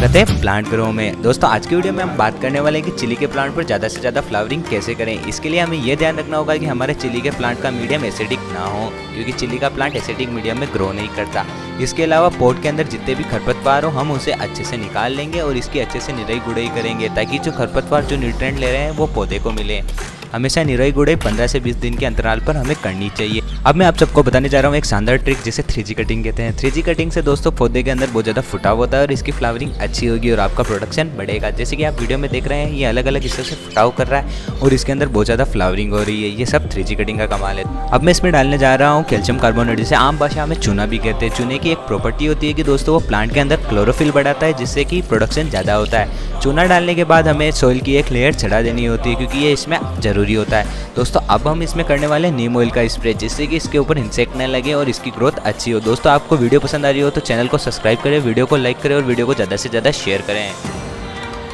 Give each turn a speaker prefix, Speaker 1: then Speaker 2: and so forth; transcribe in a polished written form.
Speaker 1: स्वागत है plant grow में। दोस्तों आज की वीडियो में हम बात करने वाले हैं कि चिली के प्लांट पर ज़्यादा से ज़्यादा फ्लावरिंग कैसे करें। इसके लिए हमें यह ध्यान रखना होगा कि हमारे चिली के प्लांट का मीडियम एसिडिक ना हो, क्योंकि चिली का प्लांट एसिडिक मीडियम में ग्रो नहीं करता। इसके अलावा पॉट के अंदर जितने भी खरपतवार हो हम उसे अच्छे से निकाल लेंगे और इसकी अच्छे से निराई गुड़ाई करेंगे, ताकि जो खरपतवार जो न्यूट्रिएंट ले रहे हैं वो पौधे को मिले। हमेशा निराई गुड़ाई 15 से 20 दिन के अंतराल पर हमें करनी चाहिए। अब मैं आप सबको बताने जा रहा हूँ एक शानदार ट्रिक जिसे 3G कटिंग कहते हैं। 3G कटिंग से दोस्तों पौधे के अंदर बहुत ज़्यादा फुटाव होता है और इसकी फ्लावरिंग अच्छी होगी और आपका प्रोडक्शन बढ़ेगा। जैसे कि आप वीडियो में देख रहे हैं, ये अलग अलग हिस्सों से फुटाव कर रहा है और इसके अंदर बहुत ज़्यादा फ्लावरिंग हो रही है। ये सब 3G कटिंग का कमाल है। अब मैं इसमें डालने जा रहा हूँ कैल्शियम कार्बोनेट, जिसे आम भाषा में चूना भी कहते हैं। चूने की एक प्रॉपर्टी होती है कि दोस्तों वो प्लांट के अंदर क्लोरोफिल बढ़ाता है, जिससे कि प्रोडक्शन ज़्यादा होता है। चूना डालने के बाद हमें सॉइल की एक लेयर चढ़ा देनी होती है, क्योंकि ये इसमें ज़रूरी होता है। दोस्तों अब हम इसमें करने वाले हैं नीम ऑयल का स्प्रे, जिससे कि इसके ऊपर इंसेक्ट न लगे और इसकी ग्रोथ अच्छी हो। दोस्तों आपको वीडियो पसंद आ रही हो तो चैनल को सब्सक्राइब करें, वीडियो को लाइक करें और वीडियो को ज़्यादा से ज़्यादा शेयर करें।